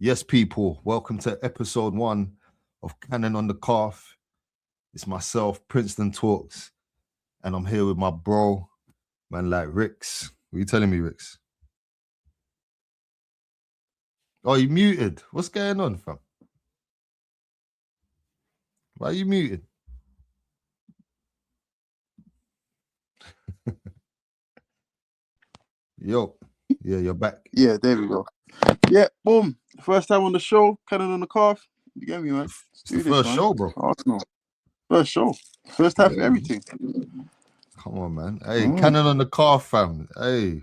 Yes, people, welcome to episode 1 of Cannon on the Calf. It's myself, Princeton Talks, and I'm here with my bro, man, like Ricks. What are you telling me, Ricks? Oh, you muted. What's going on, fam? Why are you muted? Yo, yeah, you're back. Yeah, there we go. Yeah, boom. First time on the show, Cannon on the Calf. You get me, man? Let's It's the do this, first man. show, bro. Arsenal. First show. First time for Yeah, everything. come on, man. Hey, Cannon on the Calf, fam. Hey,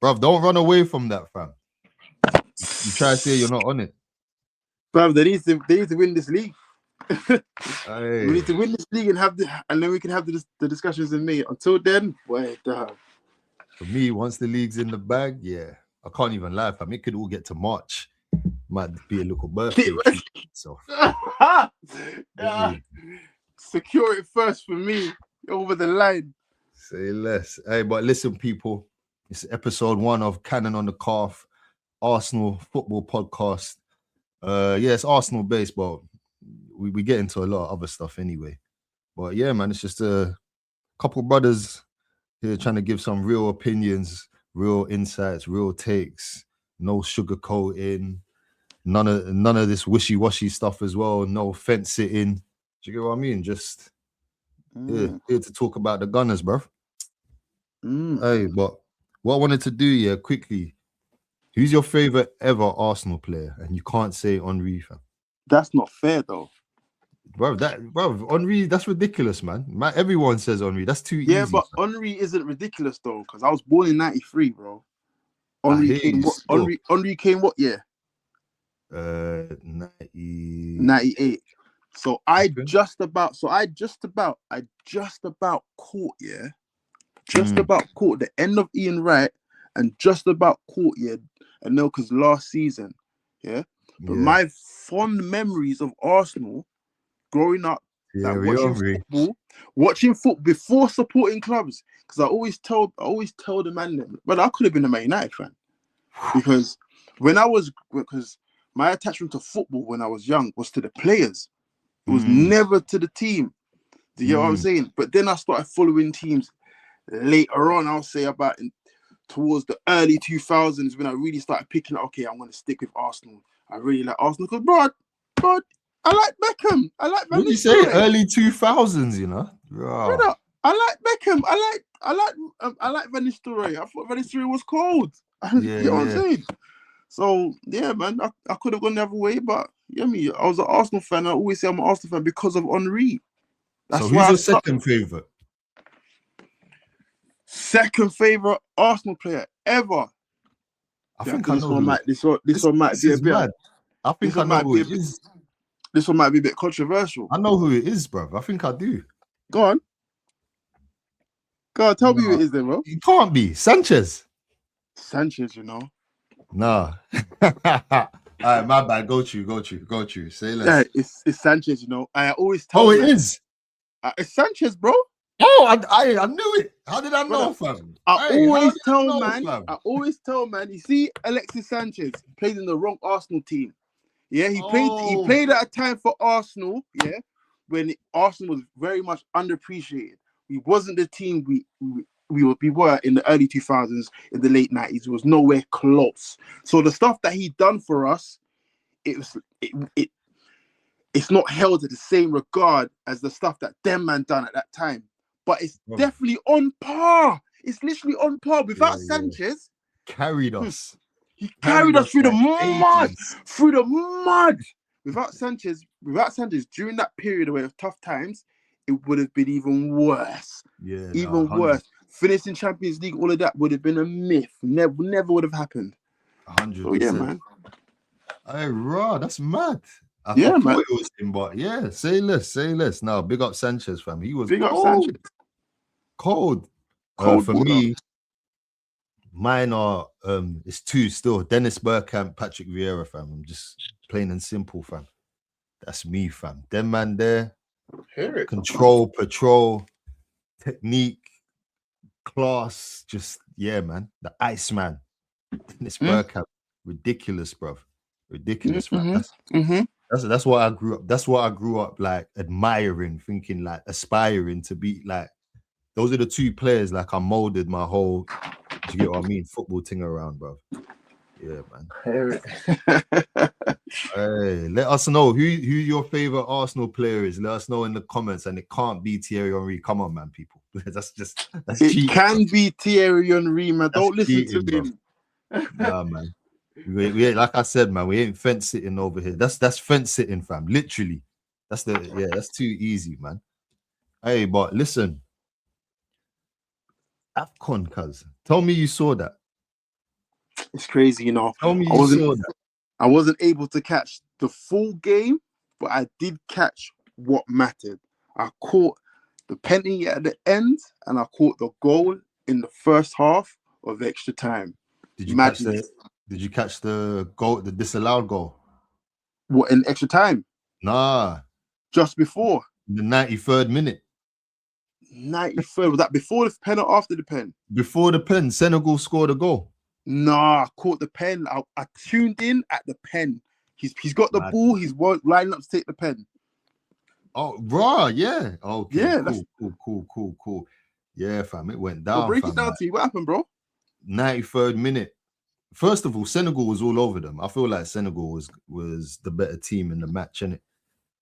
bruv, don't run away from that, fam. You try to say you're not on it. Bruv, they need to win this league. Hey. We need to win this league and then we can have the discussions in May. Until then, wait. For me, once the league's in the bag, yeah, I can't even lie, fam. It could all get to March. Might be a little birthday treat. So, yeah. Secure it first for me over the line. Say less. Hey, but listen, people, it's episode 1 of Cannon on the Calf, Arsenal football podcast. Yeah, it's Arsenal based, but we get into a lot of other stuff anyway. But yeah, man, it's just a couple brothers here trying to give some real opinions, real insights, real takes, no sugarcoating, none of this wishy-washy stuff as well, no fence sitting. Do you get what I mean? Just here to talk about the Gunners, bruv. Hey, but what I wanted to do, yeah, quickly, who's your favorite ever Arsenal player? And you can't say Henry, fam. That's not fair, though. Bro, Henry, that's ridiculous, man. Everyone says Henry. That's too easy. Yeah, but Henry isn't ridiculous though, because I was born in '93, bro. Henry came what year? 98. So I just about caught, yeah. Just about caught the end of Ian Wright and just about caught, yeah, Anelka's last season. Yeah. But my fond memories of Arsenal growing up, like watching football before supporting clubs, because I always tell the man, but I could have been a Man United fan, because my attachment to football when I was young was to the players. It was never to the team. Do you know what I'm saying? But then I started following teams later on. I'll say towards the early 2000s when I really started picking up. Okay, I'm going to stick with Arsenal. I really like Arsenal because, bro. I like Beckham. I like Van Nistelrooy. When you say early 2000s, you know, brother, I like Beckham. I like Van Nistelrooy. I thought Van Nistelrooy was cold. You know what I'm saying? So yeah, man, I could have gone the other way, but I was an Arsenal fan. I always say I'm an Arsenal fan because of Henry. That's so who's your second favorite? Second favorite Arsenal player ever. I think I know. This one might be a bit mad. I think I know who it is. This one might be a bit controversial. I know who it is, bro. I think I do. Go on. Tell me who it is then, bro. It can't be. Sanchez, you know. Nah. All right, my bad. Go to. Say less. Yeah, it's Sanchez, you know. I always tell Oh, it is? It's Sanchez, bro. Oh, I knew it. How did I know, fam? I always tell man, you see Alexis Sanchez played in the wrong Arsenal team. Yeah, he played at a time for Arsenal, yeah, when Arsenal was very much underappreciated. We wasn't the team we were in the early 2000s, in the late 90s. It was nowhere close. So the stuff that he done for us, it's not held in the same regard as the stuff that them man done at that time. But it's definitely on par. It's literally on par. Without Sanchez, carried us. He carried us through the mud. Through the mud. Without Sanchez, during that period of tough times, it would have been even worse. Yeah, even worse. Finishing Champions League, all of that would have been a myth. Never would have happened. 100%. So yeah, man. Hey, raw, that's mad. I man. It was him, but yeah, say less. Now, big up Sanchez, fam. He was big up Sanchez. Cold. For me, mine are it's two still. Dennis Bergkamp, Patrick Vieira, fam. I'm just plain and simple, fam. That's me, fam. Them man there. Control, patrol, technique, class. Just man. The Iceman. Dennis Bergkamp, ridiculous, bruv. Ridiculous, fam. Mm-hmm. That's what I grew up. That's what I grew up like admiring, thinking like aspiring to be like. Those are the two players like I molded my whole. Do you get what I mean? Football thing around, bro. Yeah, man. Hey, let us know who your favorite Arsenal player is. Let us know in the comments, and it can't be Thierry Henry. Come on, man, people. That's It cheating. can be Thierry Henry, man. That's Don't listen cheating, to him. Nah, man. We like I said, man, we ain't fence sitting over here. That's fence sitting, fam. Literally. That's too easy, man. Hey, but listen, AFCON, cuz. Tell me you saw that. It's crazy, you know. Tell me you saw that. I wasn't able to catch the full game, but I did catch what mattered. I caught the penalty at the end, and I caught the goal in the first half of extra time. Did you catch the goal, the disallowed goal? What, in extra time? Nah. Just before. The 93rd minute. 93rd. Was that before the pen or after the pen? Before the pen, Senegal scored a goal. Nah, I caught the pen. I tuned in at the pen. He's got the ball. He's lining up to take the pen. Oh, raw, yeah. Okay, yeah, cool. Yeah, fam, it went down. Break it down to you. What happened, bro? 93rd minute. First of all, Senegal was all over them. I feel like Senegal was the better team in the match, innit?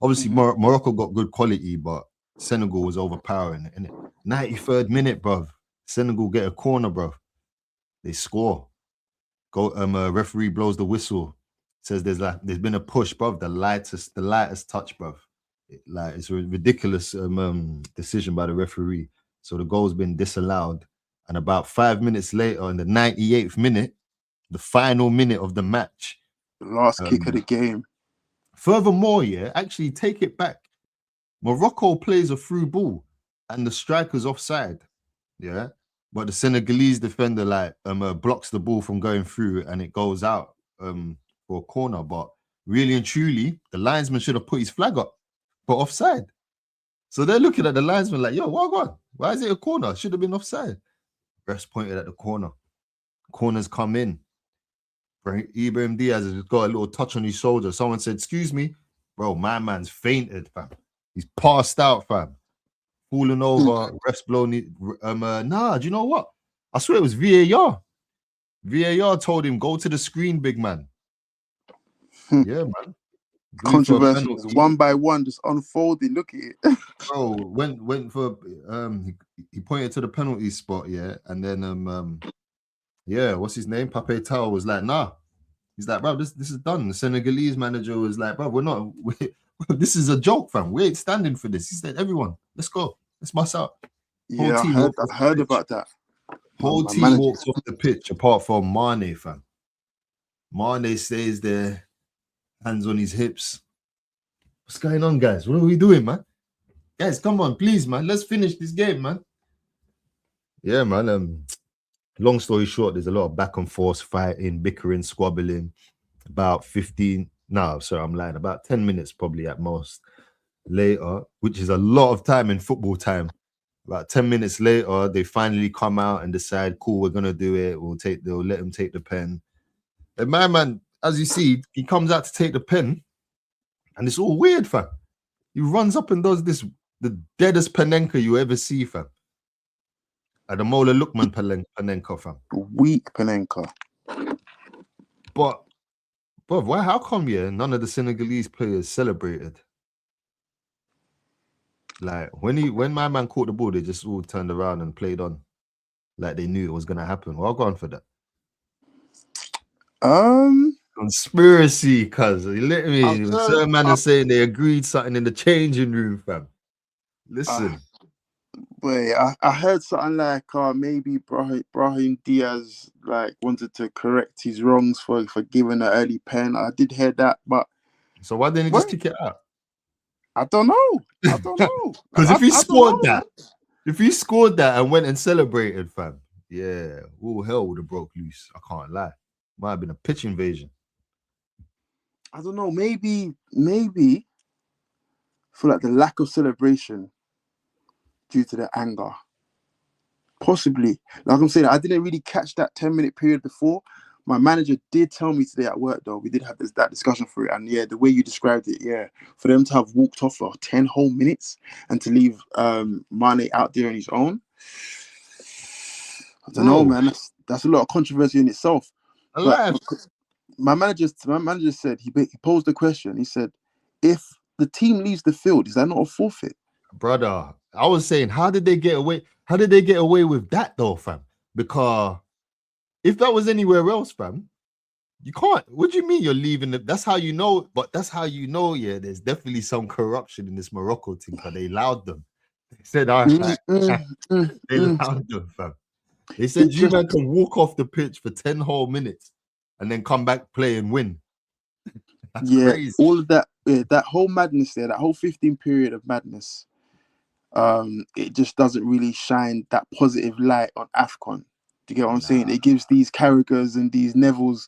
Obviously, Morocco got good quality, but Senegal was overpowering, innit? 93rd minute, bruv. Senegal get a corner, bruv. They score. Referee blows the whistle. Says there's been a push, bruv. The lightest touch, bruv. It's a ridiculous decision by the referee. So the goal's been disallowed. And about 5 minutes later, in the 98th minute, the final minute of the match, the last kick of the game. Furthermore, yeah, actually take it back. Morocco plays a through ball, and the striker's offside. Yeah. But the Senegalese defender blocks the ball from going through, and it goes out for a corner. But really and truly, the linesman should have put his flag up for offside. So they're looking at the linesman like, yo, what on? Why is it a corner? Should have been offside. Refs pointed at the corner. Corners come in. Ibrahim Diaz has got a little touch on his shoulder. Someone said, excuse me. Bro, my man's fainted, fam. He's passed out, fam. Falling over, refs blown it. Do you know what? I swear it was VAR. VAR told him, go to the screen, big man. Yeah, man. Controversial. One by one, just unfolding. Look at it. Bro, went for he pointed to the penalty spot, yeah, and then what's his name? Pape Tao was like, nah. He's like, bro, this is done. The Senegalese manager was like, bro, this is a joke, fam. We ain't standing for this. He said, everyone, let's go. Let's bust out. Yeah, I heard about that. Whole team walks off the pitch apart from Mane, fam. Mane stays there, hands on his hips. What's going on, guys? What are we doing, man? Guys, come on, please, man. Let's finish this game, man. Yeah, man. Long story short, there's a lot of back and forth, fighting, bickering, squabbling. About 10 minutes probably at most later, which is a lot of time in football time. About 10 minutes later, they finally come out and decide, cool, we're gonna do it. They'll let him take the pen. And my man, as you see, he comes out to take the pen, and it's all weird, fam. He runs up and does this, the deadest Panenka you ever see, fam. At the Mola Lukman Panenka, fam. Weak Panenka. But why? How come none of the Senegalese players celebrated? Like when my man caught the ball, they just all turned around and played on, like they knew it was gonna happen. Well, I'll go on for that. Conspiracy, cuz you let me. Certain man is saying they agreed something in the changing room, fam. Listen. Wait, I heard something like maybe Brahim Diaz wanted to correct his wrongs for giving an early pen. I did hear that, but so why didn't he just kick it out? I don't know. Because if he scored that and went and celebrated, fam, yeah, all hell would have broke loose. I can't lie. Might have been a pitch invasion. I don't know. Maybe for the lack of celebration due to the anger. Possibly. Like I'm saying, I didn't really catch that 10-minute period before, My manager did tell me today at work, though, we did have that discussion for it. And yeah, the way you described it, yeah, for them to have walked off for 10 whole minutes and to leave Mane out there on his own, I don't know, man. That's a lot of controversy in itself. But my manager said, he posed the question. He said, if the team leaves the field, is that not a forfeit? Brother, I was saying, how did they get away? How did they get away with that though, fam? Because if that was anywhere else, fam, you can't. What do you mean you're leaving? That's how you know. But that's how you know. Yeah, there's definitely some corruption in this Morocco team because they allowed them. They said, all right, they allowed them, fam. They said you man can walk off the pitch for 10 whole minutes and then come back, play and win. That's crazy. All of that, that whole madness there, that whole 15 period of madness. It just doesn't really shine that positive light on AFCON. Do you get what I'm saying? It gives these Carragher's and these Nevilles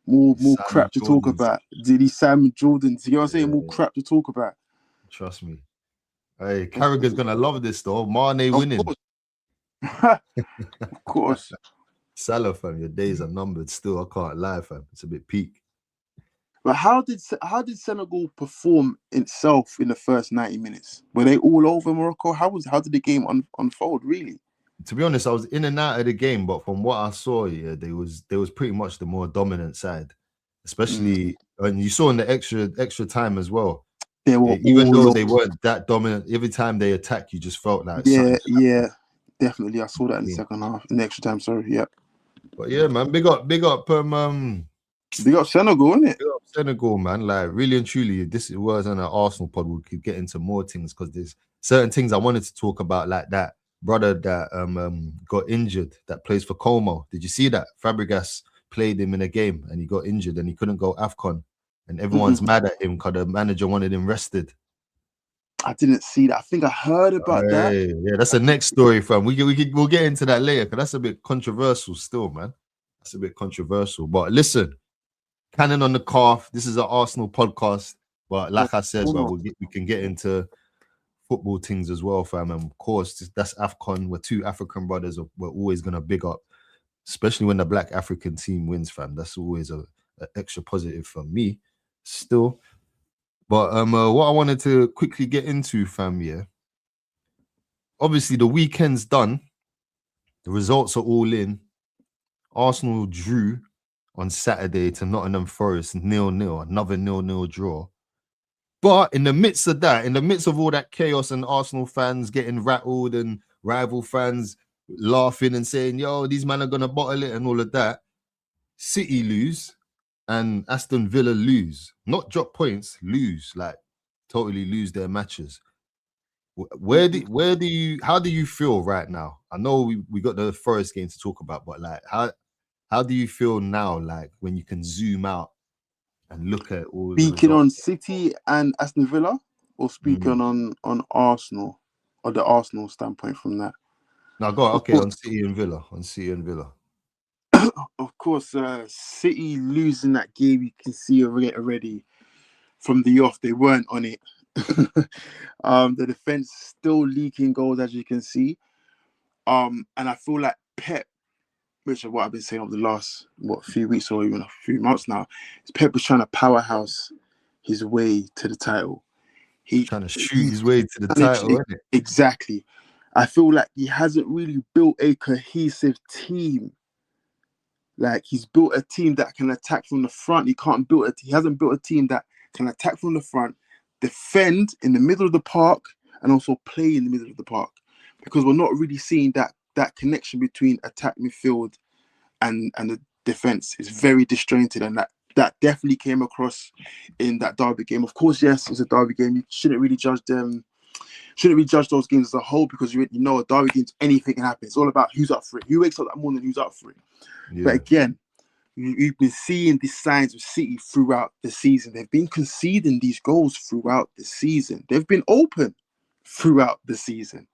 more crap to talk about. These Sam Jordans, you know what I'm saying? More crap to talk about. Trust me. Hey, Carragher's gonna love this though. Mane winning. Of course. Salah, fam, your days are numbered still. I can't lie, fam. It's a bit peak. But how did Senegal perform itself in the first 90 minutes? Were they all over Morocco? How did the game unfold, really? To be honest, I was in and out of the game, but from what I saw, yeah, they was pretty much the more dominant side, especially and you saw in the extra time as well. They were even though they weren't that dominant, every time they attacked, you just felt like yeah, definitely. I saw that in the second half, in the extra time. Sorry, yeah. But yeah, man, big up Senegal, innit? Big up Senegal, man. Like really and truly, this was on an Arsenal pod. We could get into more things because there's certain things I wanted to talk about, like that brother that got injured that plays for Como. Did you see that? Fabregas played him in a game and he got injured and he couldn't go AFCON. And everyone's mad at him because the manager wanted him rested. I didn't see that. I think I heard about that. Yeah, that's the next story, fam. We'll get into that later because that's a bit controversial still, man. That's a bit controversial. But listen, Cannon on the Calf. This is an Arsenal podcast. But like I said, bro, we can get into football things as well, fam. And of course, that's AFCON. We're two African brothers. We're always going to big up, especially when the Black African team wins, fam. That's always a extra positive for me still. But what I wanted to quickly get into, fam, yeah. Obviously, the weekend's done. The results are all in. Arsenal drew on Saturday to Nottingham Forest 0-0, another 0-0 draw. But in the midst of that, in the midst of all that chaos and Arsenal fans getting rattled and rival fans laughing and saying, yo, these men are going to bottle it and all of that, City lose and Aston Villa lose. Not drop points, lose, like totally lose their matches. How do you feel right now? I know we got the Forest game to talk about, but like how do you feel now, like when you can zoom out and look at all speaking on City and Aston Villa, or speaking on Arsenal, or the Arsenal standpoint from that? No, go on. Okay, on City and Villa. Of course, City losing that game, you can see already from the off, they weren't on it. The defense still leaking goals, as you can see. And I feel like Pep, which is what I've been saying over the last few weeks or even a few months now, is Pep was trying to powerhouse his way to the title. He's trying to shoot his way to the title, isn't it? Exactly. I feel like he hasn't really built a cohesive team. Like, he's built a team that can attack from the front. He hasn't built a team that can attack from the front, defend in the middle of the park, and also play in the middle of the park. Because we're not really seeing that connection between attack, midfield, and the defense. Is very disjointed, and that definitely came across in that derby game. Of course, yes, it's a derby game. You shouldn't really judge those games as a whole, because you know a derby games, anything can happen. It's all about who's up for it. Who wakes up that morning, who's up for it. Yeah. But again, you've been seeing these signs of City throughout the season. They've been conceding these goals throughout the season. They've been open throughout the season.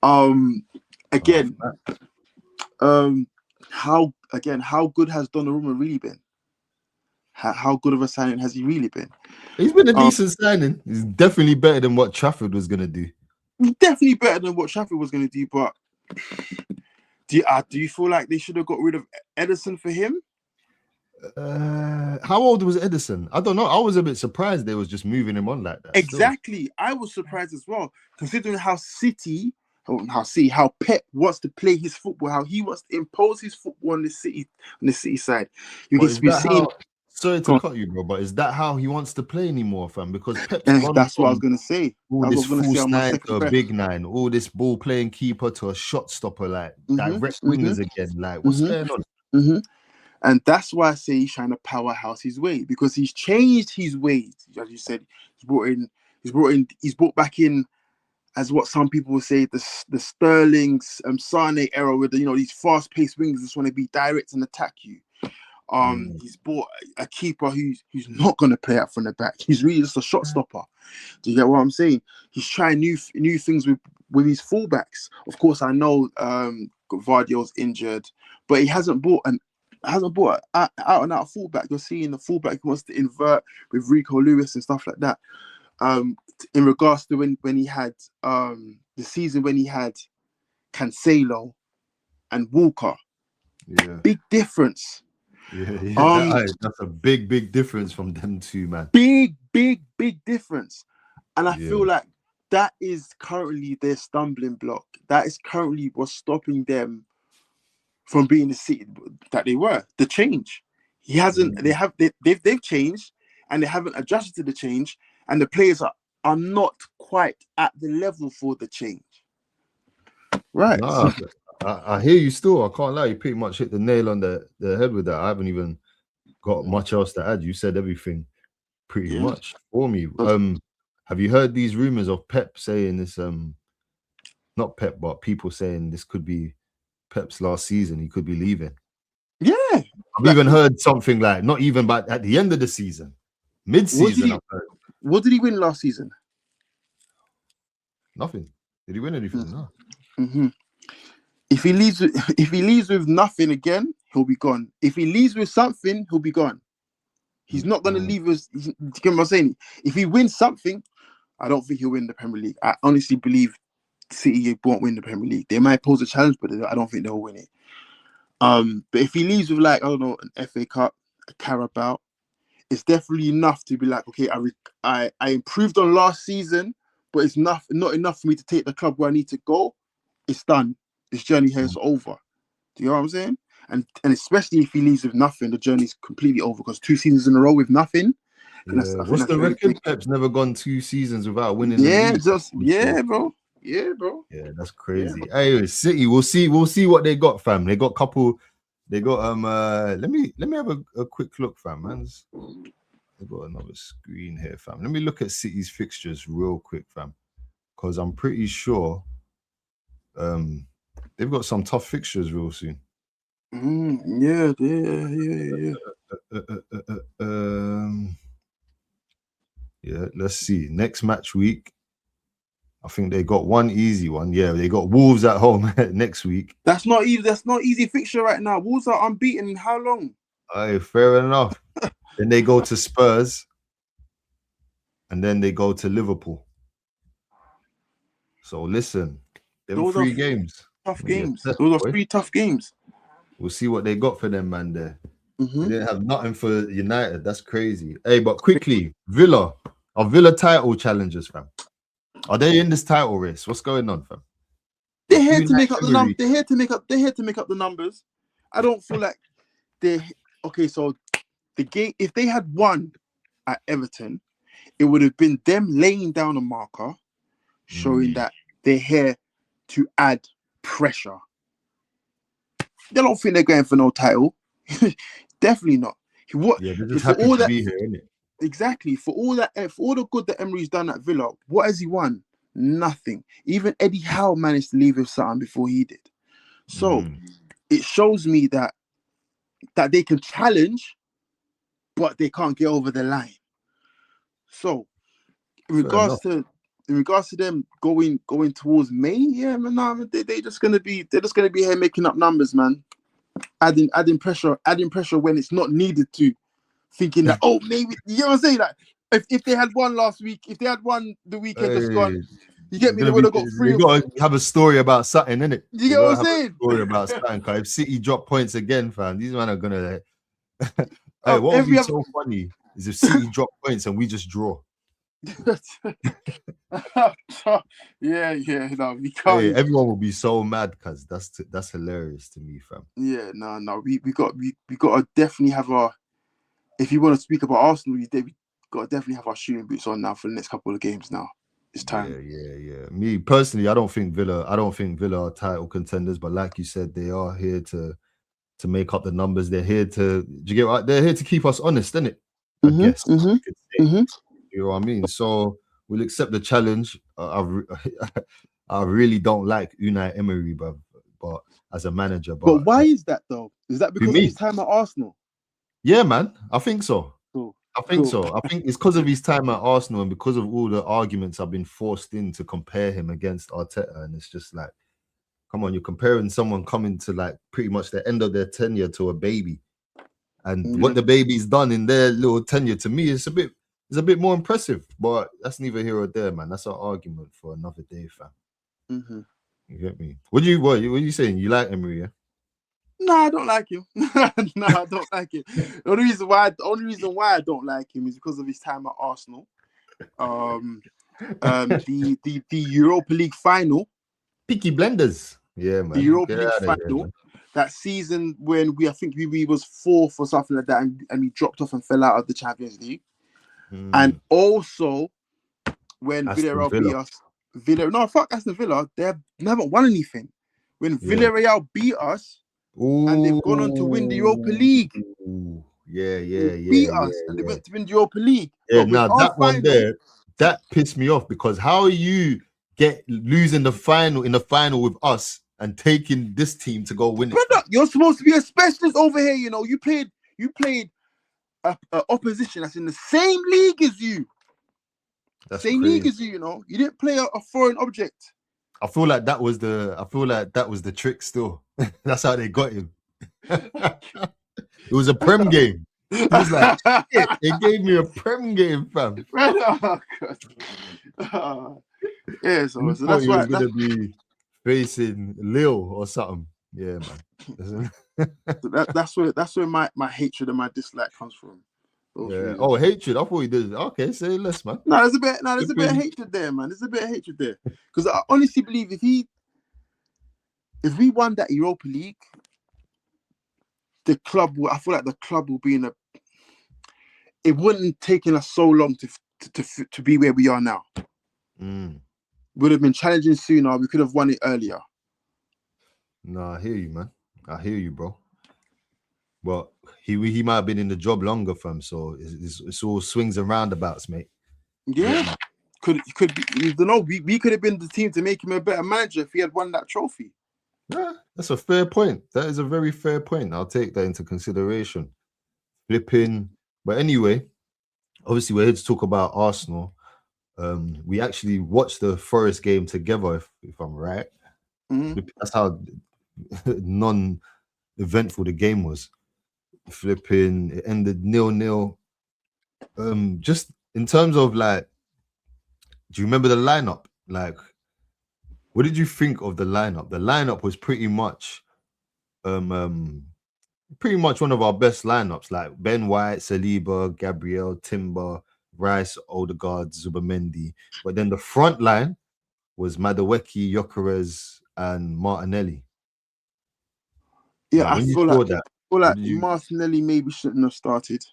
How good has Donnarumma really been? How good of a signing has he really been? He's been a decent signing. He's definitely better than what Trafford was going to do. Definitely better than what Trafford was going to do, but do you feel like they should have got rid of Ederson for him? How old was Edison? I don't know. I was a bit surprised they was just moving him on like that. Exactly. I was surprised as well, considering how how Pep wants to play his football, how he wants to impose his football on the city side. You But get to be seeing. Sorry to cut you, bro, but is that how he wants to play anymore, fam? Because Pep's And gone that's what I was from gonna say. all That's this what I was gonna say false on my nine second to a breath. big nine, all this ball playing keeper to a shot stopper, like direct mhm. wingers again. Like, what's going on? Mm-hmm. And that's why I say he's trying to powerhouse his way, because he's changed his ways. As you said, he's brought back in, as what some people would say, the Sterling's Sane era, with these fast-paced wingers just want to be direct and attack you. He's bought a keeper who's not going to play out from the back. He's really just a shot stopper. Do you get what I'm saying? He's trying new things with his fullbacks. Of course, I know Vardy's injured, but he hasn't bought an out and out fullback. You're seeing the fullback who wants to invert with Rico Lewis and stuff like that. In regards to when he had the season when he had Cancelo and Walker, big difference. That's a big difference from them two, man. Big difference. And I feel like that is currently their stumbling block. That is currently what's stopping them from being the city that they were. The change. He hasn't. They've changed, and they haven't adjusted to the change, and the players are not quite at the level for the change. Right. Nah, I hear you still. I can't lie. You pretty much hit the nail on the head with that. I haven't even got much else to add. You said everything pretty much for me. Have you heard these rumors of Pep saying this? Not Pep, but people saying this could be Pep's last season. He could be leaving. Yeah. I've even heard something like not even but at the end of the season, mid-season. I've heard. What did he win last season? Nothing. Did he win anything? No. Mm-hmm. If he leaves with nothing again, he'll be gone. If he leaves with something, he'll be gone. He's not going to leave us. Do you get what I'm saying? If he wins something, I don't think he'll win the Premier League. I honestly believe City won't win the Premier League. They might pose a challenge, but I don't think they'll win it. But if he leaves with, like, I don't know, an FA Cup, a Carabao, it's definitely enough to be like, okay, I improved on last season, but it's not enough for me to take the club where I need to go. It's done. This journey here is over. Do you know what I'm saying? And especially if he leaves with nothing, the journey's completely over, because 2 seasons in a row with nothing. What's the record? Pep's never gone 2 seasons without winning. Bro. Yeah, bro. Yeah, that's crazy. Hey, City, we'll see what they got, fam. They got let me have a quick look, fam. They've got another screen here, fam. Let me look at City's fixtures real quick, fam. Because I'm pretty sure they've got some tough fixtures real soon. Yeah. Yeah, let's see. Next match week, I think they got one easy one. Yeah, they got Wolves at home next week. That's not easy fixture right now. Wolves are unbeaten in how long? Fair enough. Then they go to Spurs, and then they go to Liverpool. So listen, those 3 games. Tough games. Those are 3 tough games. We'll see what they got for them, man. There. They didn't have nothing for United. That's crazy. Hey, but quickly, Villa title challengers, fam. Are they in this title race? What's going on, fam? They're here to make up the numbers. They're here to make up the numbers. I don't feel like they're okay. So the game, if they had won at Everton, it would have been them laying down a marker, showing that they're here to add pressure. They don't think they're going for no title. Definitely not. They're just happy to be here, isn't it? Exactly. For all the good that Emery's done at Villa, what has he won? Nothing. Even Eddie Howe managed to leave with something before he did. So it shows me that they can challenge, but they can't get over the line. So in regards to them going towards May, they're just gonna be here making up numbers, man. Adding pressure when it's not needed to. Thinking that, maybe, you know what I'm saying? Like, if they had won last week, if they had won the weekend just gone, you get me? They would have got 3. You got to have a story about something, innit? You get what I'm saying? A story about something. If City drop points again, fam, these men are gonna Hey, what would every be other. so funny is if City drop points and we just draw. Yeah, no, we Hey, can't. everyone will be so mad because that's hilarious to me, fam. Yeah, no, we got to definitely have our. If you want to speak about Arsenal, we got to definitely have our shooting boots on now for the next couple of games. Now it's time. Yeah. Me personally, I don't think Villa are title contenders, but like you said, they are here to make up the numbers. They're here to, do you get what? They're here to keep us honest, isn't it? I guess you could say. You know what I mean? So we'll accept the challenge. I really don't like Unai Emery, but as a manager, But why is that though? Is that because of his time at Arsenal? Yeah, man, I think so. Cool. I think so. I think it's because of his time at Arsenal and because of all the arguments I've been forced in to compare him against Arteta, and it's just like, come on, you're comparing someone coming to like pretty much the end of their tenure to a baby, and what the baby's done in their little tenure, to me, it's a bit more impressive. But that's neither here or there, man. That's our argument for another day, fam. You get me? What are you saying? You like Emery? Yeah? No, I don't like him. No, I don't like him. The only reason why I don't like him is because of his time at Arsenal. The Europa League final. Peaky Blenders. Yeah, man. The Europa League final. Here, that season when I think we was fourth or something like that, and we dropped off and fell out of the Champions League. And also when Villarreal beat us. Fuck Aston Villa. They haven't won anything. When Villarreal beat us. And they've gone on to win the Europa League. Beat us, and they went to win the Europa League. Yeah, now that one there, that pissed me off because how are you losing the final with us and taking this team to go win it? Brother, you're supposed to be a specialist over here. You know, you played a opposition that's in the same league as you. League as you. You know, you didn't play a foreign object. I feel like that was the trick still. That's how they got him. It was a Prem game. It was like, shit, they gave me a Prem game, fam. Yeah, so that's why he was going to be facing Lille or something. Yeah, man. That's where my hatred and my dislike comes from. Yeah. Oh, hatred. I thought he did. Okay, say less, man. No, there's a bit of hatred there, man. There's a bit of hatred there. Because I honestly believe if we won that Europa League, I feel like the club will be it wouldn't have taken us so long to be where we are now. Would have been challenging sooner. We could have won it earlier. No, I hear you, man. I hear you, bro. But he might have been in the job longer, fam. So it's all swings and roundabouts, mate. Yeah, could be. You don't know. We could have been the team to make him a better manager if he had won that trophy. Yeah, that's a fair point. That is a very fair point. I'll take that into consideration. Flipping. But anyway, obviously we're here to talk about Arsenal. We actually watched the Forest game together, if I'm right. That's how non-eventful the game was. Flipping, it ended 0-0. Just in terms of like, do you remember the lineup? Like, what did you think of the lineup? The lineup was pretty much one of our best lineups, like Ben White, Saliba, Gabriel, Timber, Rice, Odegaard, Zubamendi. But then the front line was Madueke, Gyökeres, and Martinelli. Yeah, now, I feel like Martinelli maybe shouldn't have started.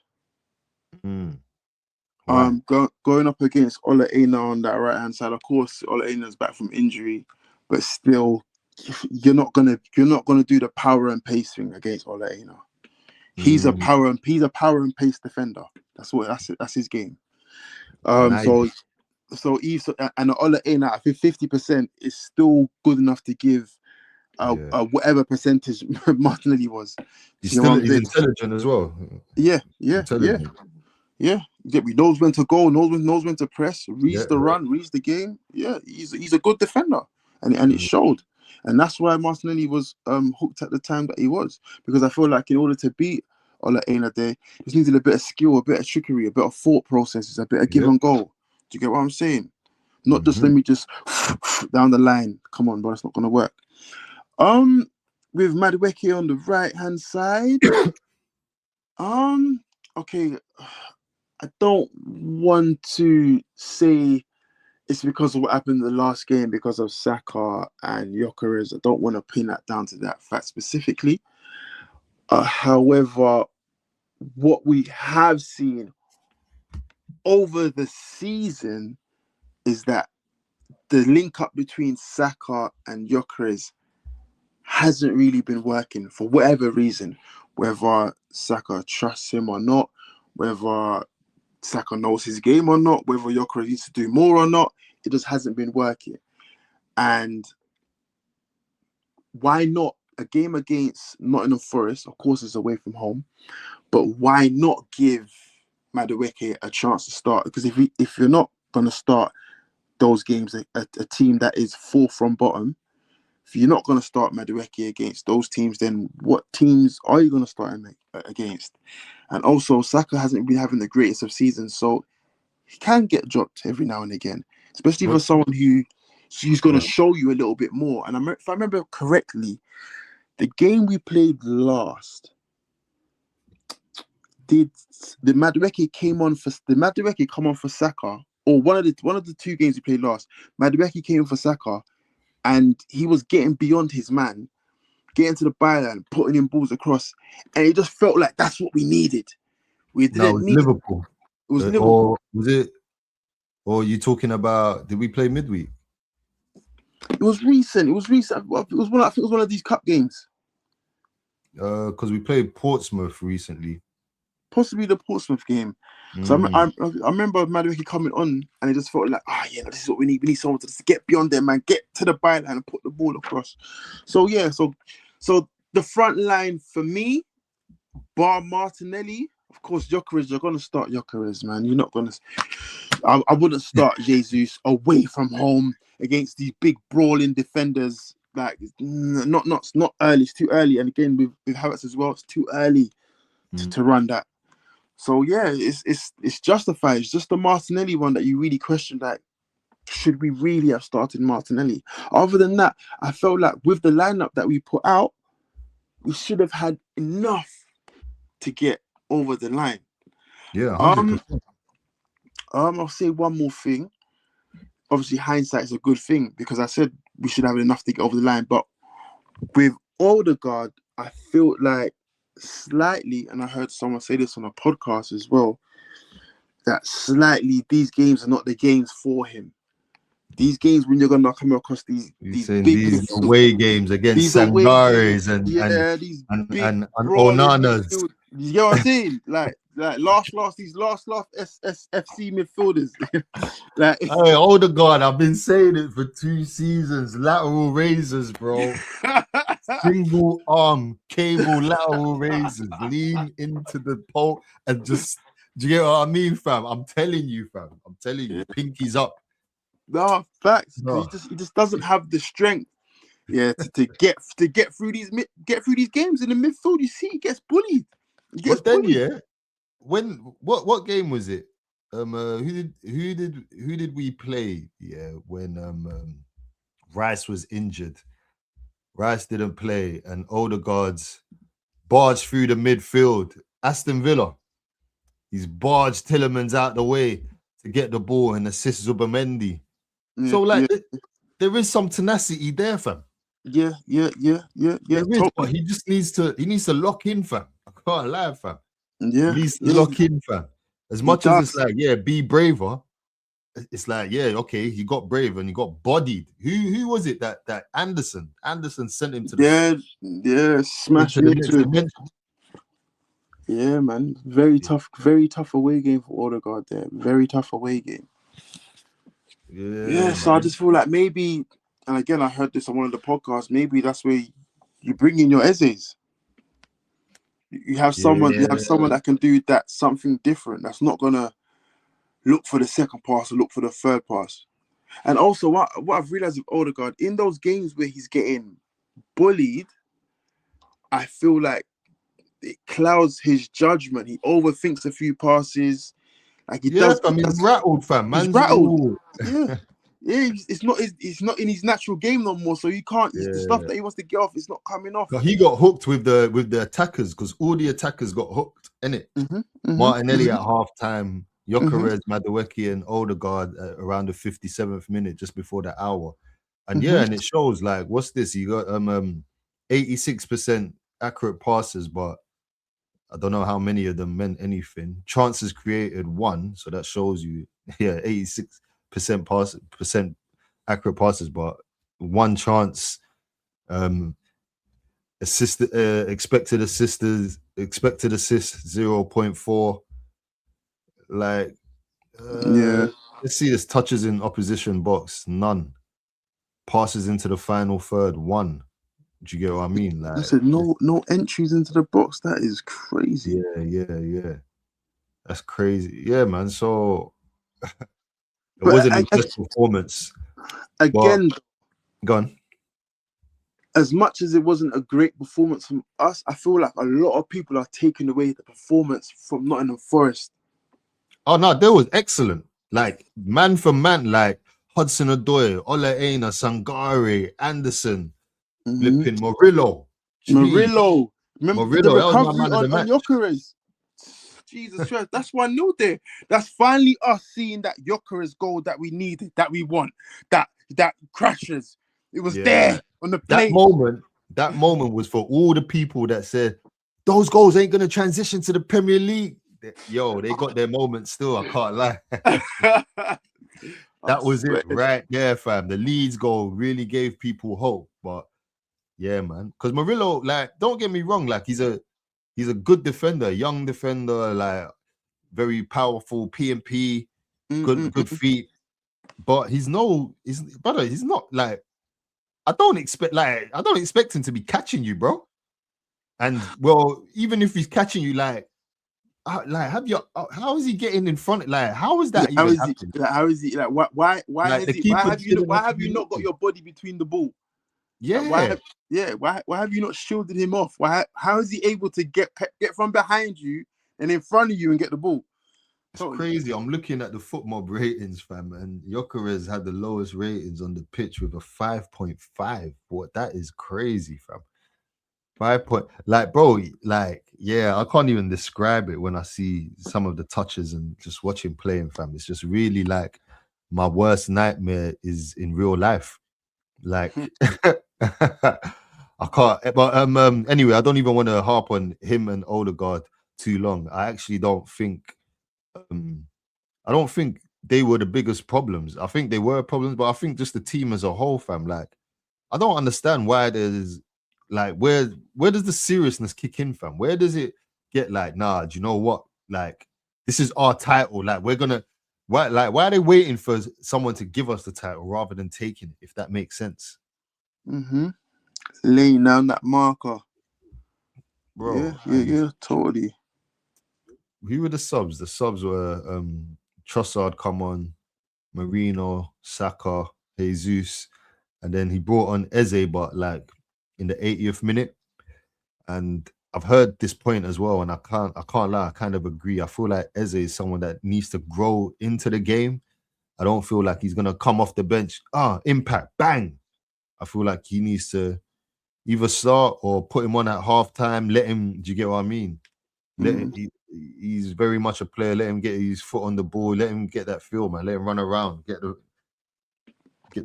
Going up against Ole Einar on that right hand side. Of course, Ole Einar's back from injury, but still, you're not gonna do the power and pace thing against Ole Einar. He's a power and pace defender. That's his game. So and Ole Einar, I think 50% is still good enough to give whatever percentage Martinelli was. He's intelligent as well. Yeah. He knows when to go, knows when to press, reads the run, reads the game. Yeah, he's a good defender, and it showed. And that's why Martinelli was hooked at the time that he was, because I feel like in order to beat Ole Einar there, just needed a bit of skill, a bit of trickery, a bit of thought processes, a bit of give and go. Do you get what I'm saying? Not just let me just down the line. Come on, bro, it's not gonna work. With Madueke on the right hand side, okay, I don't want to say it's because of what happened in the last game because of Saka and Gyökeres. I don't want to pin that down to that fact specifically. However, what we have seen over the season is that the link up between Saka and Gyökeres hasn't really been working for whatever reason, whether Saka trusts him or not, whether Saka knows his game or not, whether Gyökeres needs to do more or not. It just hasn't been working. And why not a game against Nottingham Forest? Of course, it's away from home, but why not give Madueke a chance to start? Because if you're not going to start those games, a team that is fourth from bottom, if you're not going to start Madueke against those teams, then what teams are you going to start him against? And also, Saka hasn't been having the greatest of seasons, so he can get dropped every now and again, especially for someone who's going to show you a little bit more. And if I remember correctly, the game we played last, did the Madueke come on for Saka, or one of the two games we played last? Madueke came for Saka, and he was getting beyond his man, getting to the byline, putting in balls across, and it just felt like that's what we needed. We didn't need Liverpool. It was Liverpool. Or was it? Or are you talking about? Did we play midweek? It was recent. It was one. I think it was one of these cup games. Because we played Portsmouth recently. Possibly the Portsmouth game. So I remember Madueke coming on, and it just felt like, this is what we need. We need someone to just get beyond them, man, get to the byline and put the ball across. So yeah, so the front line for me, bar Martinelli, of course, Gyökeres. You're gonna start Gyökeres, man. You're not gonna. I wouldn't start Jesus away from home against these big brawling defenders. Like not early. It's too early. And again with Havertz as well, it's too early to run that. So yeah, it's justified. It's just the Martinelli one that you really question. Like, should we really have started Martinelli? Other than that, I felt like with the lineup that we put out, we should have had enough to get over the line. Yeah, 100%. I'll say one more thing. Obviously, hindsight is a good thing because I said we should have enough to get over the line. But with Odegaard, I feel like slightly, and I heard someone say this on a podcast as well, that slightly these games are not the games for him. These games when you're gonna come across these big away games against Sangares and Onanas. You get what I'm saying? like these last SFC midfielders. Like, hey, Odegaard, I've been saying it for 2 seasons. Lateral razors, bro. Single arm cable lateral razors. Lean into the pole and just. Do you get what I mean, fam? I'm telling you, fam. I'm telling you, pinkies up. No, facts. No. He just doesn't have the strength, to get through these games in the midfield. You see, he gets bullied. What game was it? Who did we play? Yeah, when Rice was injured. Rice didn't play, and Odegaard's barged through the midfield. Aston Villa. He's barged Tillemans out the way to get the ball and assist Zubamendi. So there is some tenacity there, fam. Yeah. There is, but he just needs to lock in, fam. I can't lie, fam. Yeah. He needs to lock in, fam. As much as it's like, be braver. It's like, okay, he got brave and he got bodied. Who was it that Anderson sent him to the smash him into it. Yeah, man. Very tough away game for Odegaard there. Very tough away game. Yeah, so I just feel like maybe, and again, I heard this on one of the podcasts, maybe that's where you bring in your Ezes. You have someone that can do that something different. That's not gonna look for the second pass or look for the third pass. And also, what I've realized with Odegaard, in those games where he's getting bullied, I feel like it clouds his judgment. He overthinks a few passes. Like he's rattled, fam. He's rattled. Yeah. Yeah, it's not in his natural game no more. So he can't. The stuff that he wants to get off, it's not coming off. He got hooked with the attackers because all the attackers got hooked, innit? Martinelli at halftime, Gyökeres, Madueke, and Odegaard around the 57th minute, just before the hour. And and it shows like, what's this? You got 86% accurate passes, but I don't know how many of them meant anything. Chances created 1, so that shows you 86% percent accurate passes, but 1 chance. Expected assist 0.4. Like, let's see this: touches in opposition box, none. Passes into the final third, 1. Do you get what I mean? Like, I said no entries into the box. That is crazy. Yeah. That's crazy. Yeah, man. So it wasn't his best performance. Again, gone. As much as it wasn't a great performance from us, I feel like a lot of people are taking away the performance from Nottingham Forest. Oh no, that was excellent. Like, man for man, like Hudson-Odoi, Ole Aina, Sangare, Anderson, flipping Murillo. Murillo. Remember Murillo, the that was my recovery man of the match. on Gyökeres. Jesus Christ, that's 1-0 there. That's finally us seeing that Gyökeres goal that we needed, that we want, that crashes. It was there on the plate. That moment was for all the people that said those goals ain't gonna transition to the Premier League. Yo, they got their moment still. I can't lie. That was it right there, fam. The Leeds goal really gave people hope. But yeah, man, because Murillo, like, don't get me wrong, like he's a good defender, young defender, like very powerful, P&P, good feet. But he's not like, I don't expect him to be catching you, bro. And well, even if he's catching you, like how is he getting in front? Like, how is that even happening? How is he? Like, why have you not got your body between the ball? Yeah. Why have you not shielded him off? How is he able to get from behind you and in front of you and get the ball? It's crazy. I'm looking at the FootMob ratings, fam, and Gyökeres had the lowest ratings on the pitch with a 5.5. What, that is crazy, fam. 5 point, like, bro, like, yeah, I can't even describe it when I see some of the touches and just watch him playing, fam. It's just really like my worst nightmare is in real life. Like, I can't. But anyway, I don't even want to harp on him and Odegaard too long. I actually don't think they were the biggest problems. I think they were problems, but I think just the team as a whole, fam. Like, I don't understand why there's like, where does the seriousness kick in, fam? Where does it get like, nah, do you know what? Like, this is our title. Like, why are they waiting for someone to give us the title rather than taking it, if that makes sense? Laying down that marker. Bro. Yeah, totally. Who were the subs? The subs were Trossard, come on, Marino, Saka, Jesus, and then he brought on Eze, but like in the 80th minute. And I've heard this point as well, and I can't lie, I kind of agree. I feel like Eze is someone that needs to grow into the game. I don't feel like he's gonna come off the bench, impact, bang. I feel like he needs to either start or put him on at halftime. Let him. Do you get what I mean? He's very much a player. Let him get his foot on the ball. Let him get that feel, man. Let him run around. Get the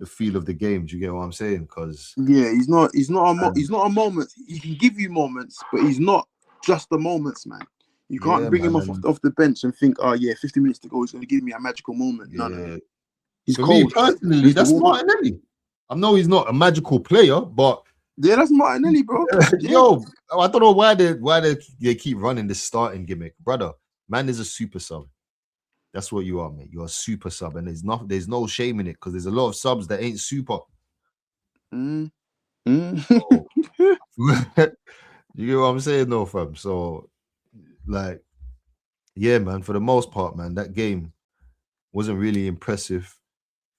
feel of the game. Do you get what I'm saying? Because he's not a moment. He can give you moments, but he's not just the moments, man. You can't bring him off the bench and think, 50 minutes to go, he's going to give me a magical moment. No. He's for cold. me personally, that's Martinelli. I know he's not a magical player, but yeah, that's Martinelli, bro. Yo, I don't know why they keep running this starting gimmick, brother. Man is a super sub. That's what you are, mate. You're a super sub, and there's no shame in it, because there's a lot of subs that ain't super. So, you get what I'm saying, though, fam? So, like, yeah, man, for the most part, man, that game wasn't really impressive.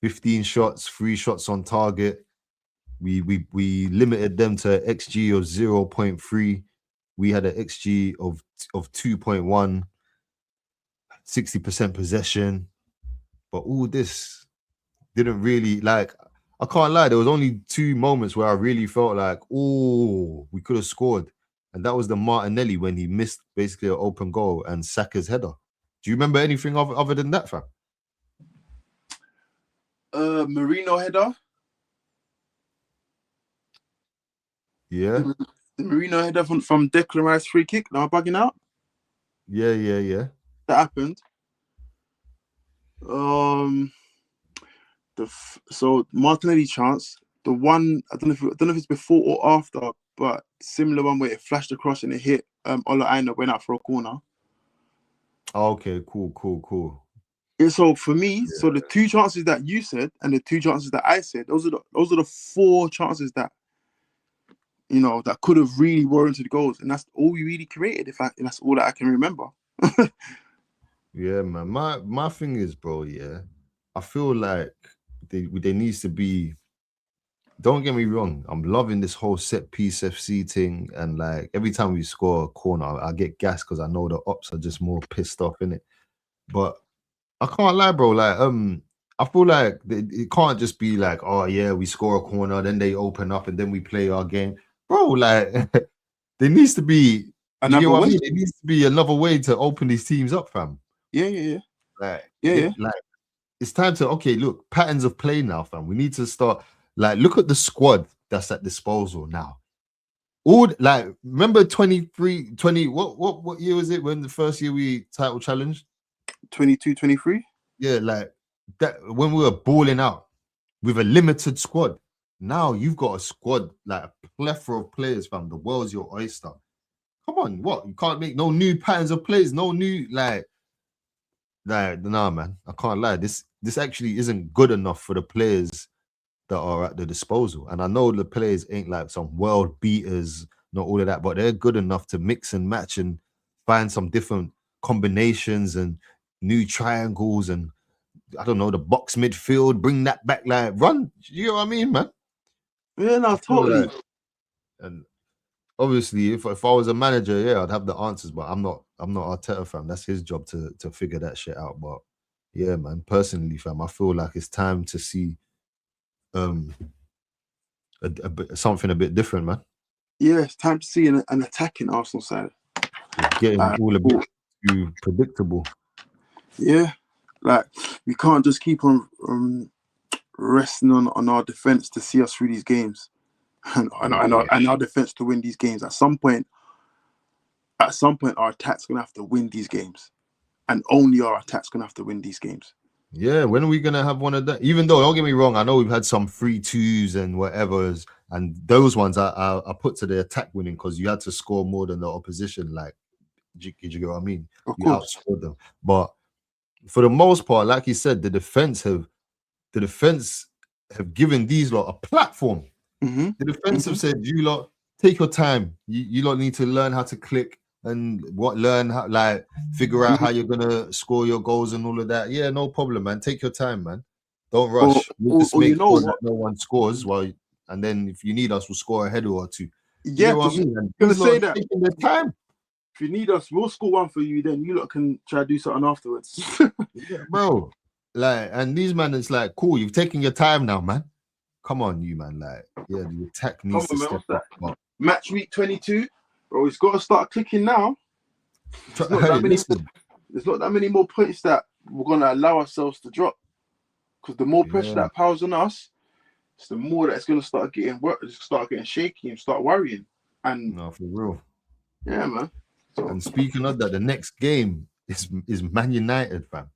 15 shots, 3 shots on target. We limited them to an XG of 0.3. We had an XG of 2.1, 60% possession. But all this didn't really like. I can't lie. There was only 2 moments where I really felt like, oh, we could have scored, and that was the Martinelli when he missed basically an open goal and Saka's header. Do you remember anything other than that, fam? Marino header. Yeah. The Marino header from Declan Rice free kick. Now I'm bugging out. Yeah. That happened. So Martinelli chance. The one I don't know if it's before or after, but similar one where it flashed across and it hit Ola Aina, went out for a corner. Okay, cool. Yeah, so for me, so the 2 chances that you said and the 2 chances that I said, those are the 4 chances that that could have really warranted goals, and that's all we really created. And that's all that I can remember. Yeah, man. My thing is, bro. Yeah, I feel like there needs to be. Don't get me wrong. I'm loving this whole set piece FC thing, and like every time we score a corner, I get gassed because I know the ops are just more pissed off in it. But I can't lie, bro. Like, I feel like it can't just be like, oh yeah, we score a corner, then they open up, and then we play our game, bro. Like, there needs to be another way. There needs to be another way to open these teams up, fam. Yeah. Like, yeah. Like, it's time to look, patterns of play now, fam. We need to start. Like, look at the squad that's at disposal now. All like, remember 23, 20. What year was it when the first year we title challenged? 22, 23. Yeah, like that when we were balling out with a limited squad. Now you've got a squad like a plethora of players, fam. The world's your oyster. Come on, what? You can't make no new patterns of plays, no new like nah, man. I can't lie. This actually isn't good enough for the players that are at the disposal. And I know the players ain't like some world beaters, not all of that, but they're good enough to mix and match and find some different combinations and new triangles and I don't know, the box midfield, bring that back, like run. You know what I mean, man? Yeah, no, totally. Like, and obviously, if I was a manager, yeah, I'd have the answers, but I'm not Arteta, fam. That's his job to figure that shit out. But yeah, man, personally, fam, I feel like it's time to see something a bit different, man. Yeah, it's time to see an attacking Arsenal side. It's getting all a bit too predictable. Yeah, like we can't just keep on resting on our defense to see us through these games, and our defense to win these games. At some point, our attack's gonna have to win these games, and only our attack's gonna have to win these games. Yeah, when are we gonna have one of that? Even though, don't get me wrong, I know we've had some 3-2s and whatever's, and those ones I put to the attack winning because you had to score more than the opposition. Like, did you get what I mean? Of you course. outscored them, but for the most part, like you said, the defense have given these lot a platform. Mm-hmm. The defense have said, you lot take your time. You lot need to learn how to click and learn how, like, figure out how you're gonna score your goals and all of that. Yeah, no problem, man. Take your time, man. Don't rush. Just make sure that no one scores and then if you need us, we'll score a header or 2. Yeah, what I mean? I'm gonna say that. Taking their time. If you need us, we'll score one for you. Then you lot can try to do something afterwards. Yeah, bro. Like, and these man, it's like, cool. You've taken your time now, man. Come on, you man. Like, yeah, the attack needs to step up. Match week 22, bro. It's got to start clicking now. There's not that many more points that we're gonna allow ourselves to drop. Because the more pressure that piles on us, it's the more that it's gonna start getting shaky and start worrying. And no, for real. Yeah, man. And speaking of that, the next game is Man United, fam.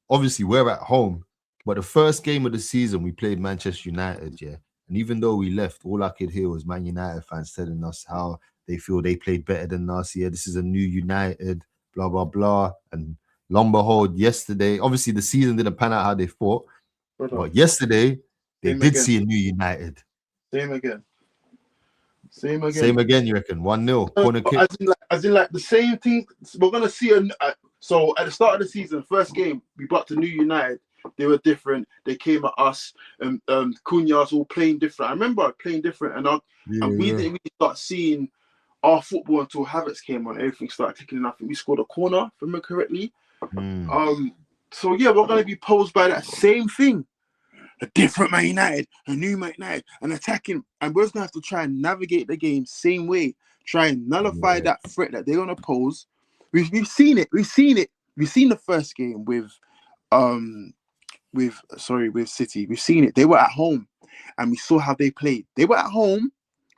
Obviously, we're at home, but the first game of the season we played Manchester United, yeah. And even though we left, all I could hear was Man United fans telling us how they feel they played better than us. Yeah, this is a new United, blah blah blah. And lo and behold, yesterday, obviously the season didn't pan out how they thought, but yesterday they did see a new United. Same again. Same again, you reckon? 1-0, corner kick. As in, like the same thing. We're gonna see so at the start of the season, first game, we got to New United. They were different. They came at us, and Cunha's all playing different. I remember playing different, and we didn't really start seeing our football until Havertz came on. Everything started clicking, and I think we scored a corner, if I remember correctly. So yeah, we're gonna be posed by that same thing. a different Man United, a new Man United, and attacking. And we're just gonna have to try and navigate the game same way, try and nullify that threat that they're gonna pose. We've seen it. We've seen the first game with City. We've seen it. They were at home, and we saw how they played. They were at home.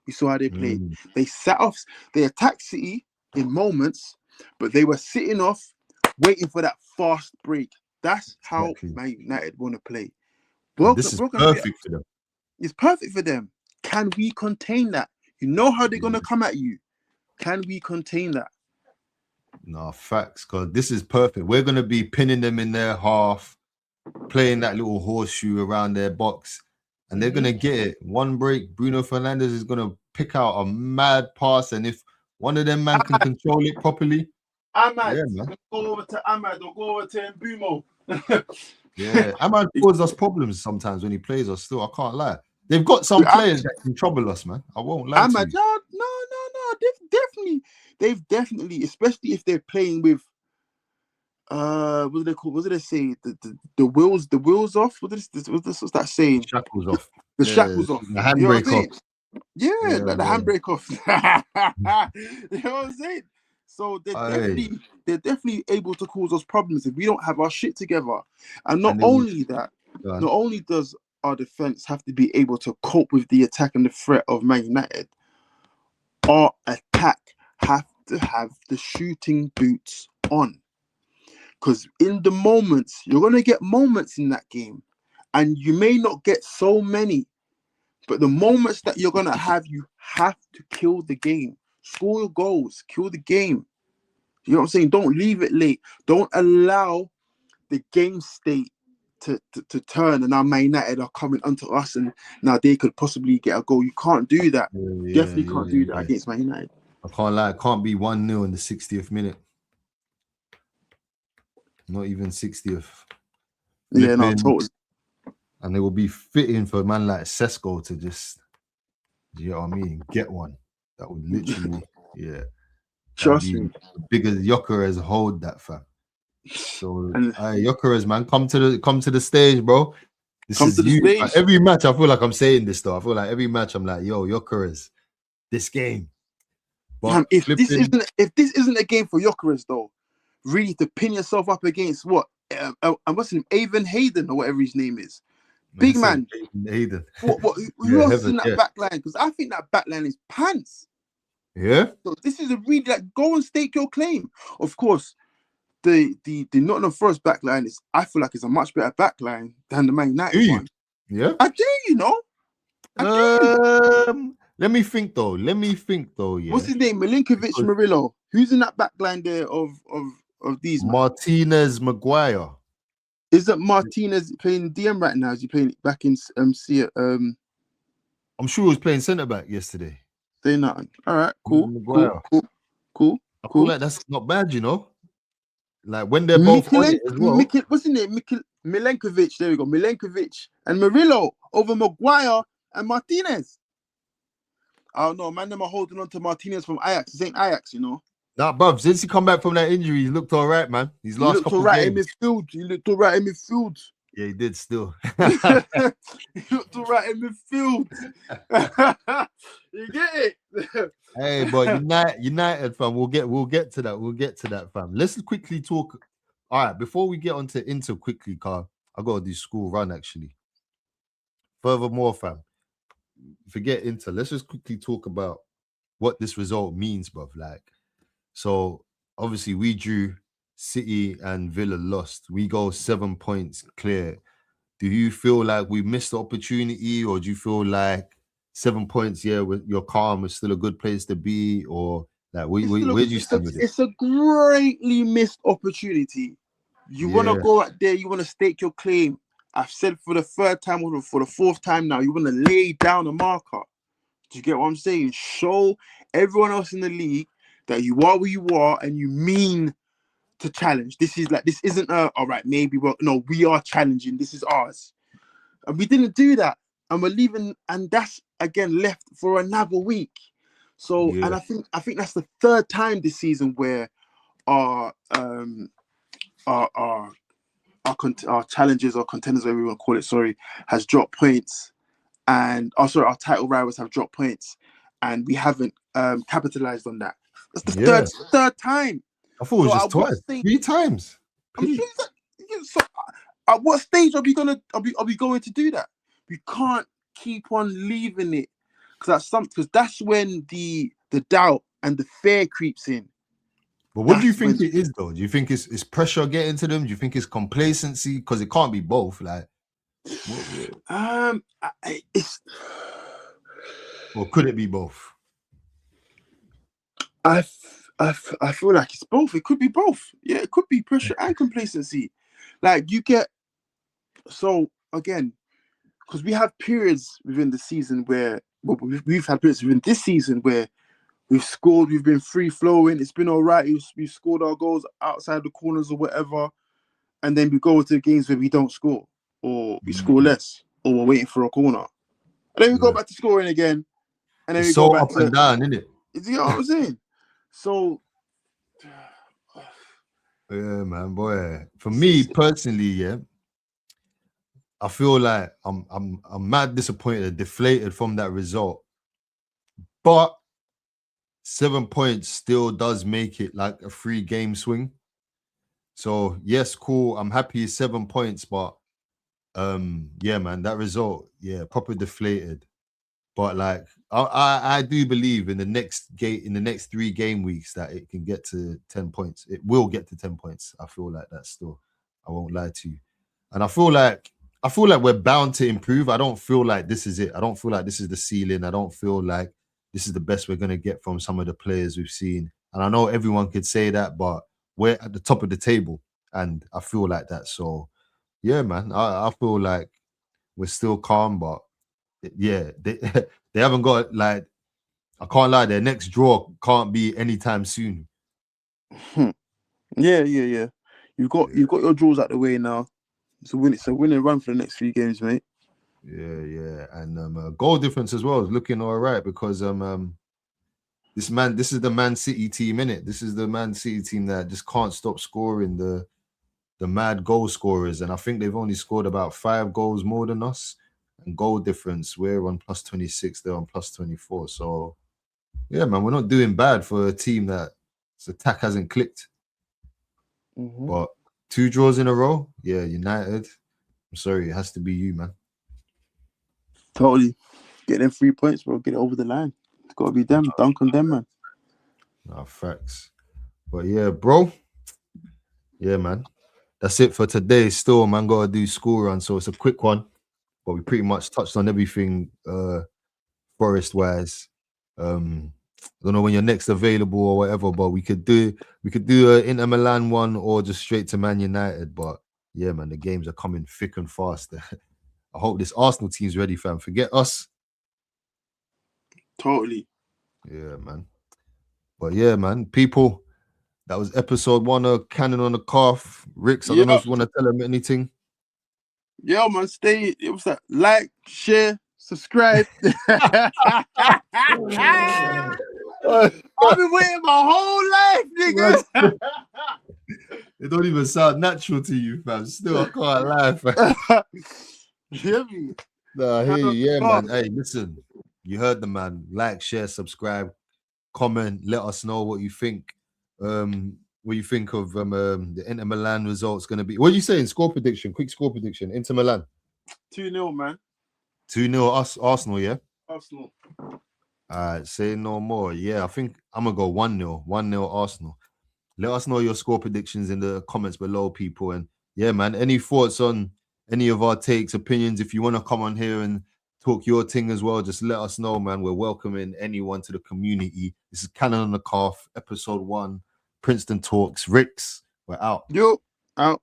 We saw how they played. They sat off. They attacked City in moments, but they were sitting off, waiting for that fast break. That's how Man United want to play. This is perfect for them. It's perfect for them. Can we contain that? You know how they're gonna come at you. Can we contain that? No, facts, because this is perfect. We're gonna be pinning them in their half, playing that little horseshoe around their box, and they're gonna get it. One break, Bruno Fernandes is gonna pick out a mad pass, and if one of them man can control it properly, Ahmad, go over to Ahmad or go over to Mbumo. Yeah, Ahmad causes us problems sometimes when he plays us. Still, I can't lie. They've got some players that can trouble us, man. I won't lie to you. No. Definitely. They've definitely, especially if they're playing with what do they call? What do they say? The wheels off. What's that saying? Shackles off. The shackles off. The handbrake off. Yeah, like the handbrake off. You know what I'm saying? So they're definitely able to cause us problems if we don't have our shit together. And not only does our defense have to be able to cope with the attack and the threat of Man United, our attack have to have the shooting boots on. Because in the moments, you're going to get moments in that game, and you may not get so many, but the moments that you're going to have, you have to kill the game. Score your goals, kill the game. You know what I'm saying? Don't leave it late. Don't allow the game state to turn, and now Man United are coming onto us, and now they could possibly get a goal. You can't do that. Definitely can't do that against Man United. I can't lie. It can't be 1-0 in the 60th minute. Not even 60th. Yeah, no, totally. And it will be fitting for a man like Sesko to just, you know what I mean, get one. That would literally, Trust me. Bigger Gyökeres hold that, fam. So, Gyökeres, man, come to the stage, bro. This is you. Every match, I feel like I'm saying this though. I feel like every match, I'm like, yo, Gyökeres, this game. But if this isn't a game for Gyökeres though, really to pin yourself up against what? What's his name? Avon Hayden or whatever his name is. Big man. Hayden. Who else is in that back line? Because I think that back line is pants. Yeah. So this is a really go and stake your claim. Of course, the Nottingham Forest back line is, I feel like, it's a much better back line than the Man United one. Yeah. I do, you know. Let me think though. Yeah. What's his name? Milinkovic Murillo. Who's in that back line there of these? Martinez Maguire. Isn't Martinez playing DM right now? Is he playing back in I'm sure he was playing centre back yesterday. Say nothing. All right, cool. I feel like that's not bad, you know. Like when they're both on it as well. What's his name? Milenkovic. There we go. Milenkovic and Murillo over Maguire and Martinez. I don't know, man. Them are holding on to Martinez from Ajax. This ain't Ajax, you know. Nah, bruv, since he come back from that injury, he looked all right, man. He looked all right in midfield. He looked all right in midfield. Yeah, he did still. He looked all right in midfield. You get it? Hey, but United, fam, we'll get to that. We'll get to that, fam. Let's quickly talk. All right, before we get on to Inter quickly, Carl, I got to do school run, actually. Furthermore, fam, forget Inter. Let's just quickly talk about what this result means, bruv. Like, so obviously we drew, City and Villa lost. We go 7 points clear. Do you feel like we missed the opportunity, or do you feel like 7 points, with your calm is still a good place to be, or like where do you stand with it? It's a greatly missed opportunity. You want to go out there, you want to stake your claim. I've said for the third time or for the fourth time now, you want to lay down a marker. Do you get what I'm saying? Show everyone else in the league that you are where you are and you mean to challenge. This isn't all right, maybe we are challenging. This is ours. And we didn't do that. And we're leaving, and that's again left for another week. So and I think that's the third time this season where our our challenges or contenders, whatever we want to call it, sorry, has dropped points, and our title rivals have dropped points, and we haven't capitalized on that. That's the third time. I thought it was just twice, 3 times. I'm sure so, at what stage are we going to do that? We can't keep on leaving it because that's when the doubt and the fear creeps in. But what do you think it is, though? Do you think it's pressure getting to them? Do you think it's complacency? Because it can't be both. Like, or could it be both? I feel like it's both. It could be both. Yeah, it could be pressure and complacency. Like you get again, because we have periods within the season where we've had periods within this season where we've scored, we've been free flowing, it's been all right, we've scored our goals outside the corners or whatever, and then we go to games where we don't score, or we score less, or we're waiting for a corner. And then we go back to scoring again. And then it's so up and down, isn't it? You know what I'm saying? So yeah, man, boy. For me personally, yeah, I feel like I'm mad disappointed, deflated from that result. But 7 points still does make it like a 3-game swing. So yes, cool. I'm happy it's 7 points, but yeah, man, that result, yeah, proper deflated. But like I do believe in the next 3 game weeks that it can get to 10 points. It will get to 10 points. I feel like that still. I won't lie to you. And I feel like we're bound to improve. I don't feel like this is it. I don't feel like this is the ceiling. I don't feel like this is the best we're gonna get from some of the players we've seen. And I know everyone could say that, but we're at the top of the table, and I feel like that. So yeah, man, I feel like we're still calm, but yeah, they haven't got, like, I can't lie, their next draw can't be anytime soon. Yeah. You've got your draws out the way now. It's a winning run for the next 3 games, mate. Yeah. And goal difference as well is looking all right because this is the Man City team, innit? This is the Man City team that just can't stop scoring the mad goal scorers, and I think they've only scored about 5 goals more than us. And goal difference, we're on plus 26, they're on plus 24. So yeah, man, we're not doing bad for a team that its attack hasn't clicked. But 2 draws in a row, yeah, United. I'm sorry, it has to be you, man. Totally. Get them 3 points, bro. Get it over the line. It's got to be them. Dunk on them, man. Nah, facts. But yeah, bro. Yeah, man. That's it for today. Still, man, got to do school run, so it's a quick one. But we pretty much touched on everything Forest-wise. I don't know when you're next available or whatever, but we could do an Inter Milan one or just straight to Man United. But yeah, man, the games are coming thick and fast. I hope this Arsenal team's ready, fam. Forget us. Totally. Yeah, man. But yeah, man, people, that was episode 1 of Cannon on the Calf. Ricks, I don't know if you want to tell them anything. Yeah, man, it was that like, share, subscribe. I've been waiting my whole life, nigga. It don't even sound natural to you, fam. Still, I can't lie, fam. Hear me? Nah, I hear you. Yeah, man. Hey, listen, you heard the man. Like, share, subscribe, comment. Let us know what you think. What you think of the Inter Milan results going to be? What are you saying? Score prediction, quick score prediction. Inter Milan 2-0, man. 2-0 Arsenal, yeah? Arsenal. All right, say no more. Yeah, I think I'm going to go 1-0. 1-0 Arsenal. Let us know your score predictions in the comments below, people. And yeah, man, any thoughts on any of our takes, opinions? If you want to come on here and talk your thing as well, just let us know, man. We're welcoming anyone to the community. This is Cannon on the Calf, episode 1. Princeton Talks. Ricks, we're out. Yo, out.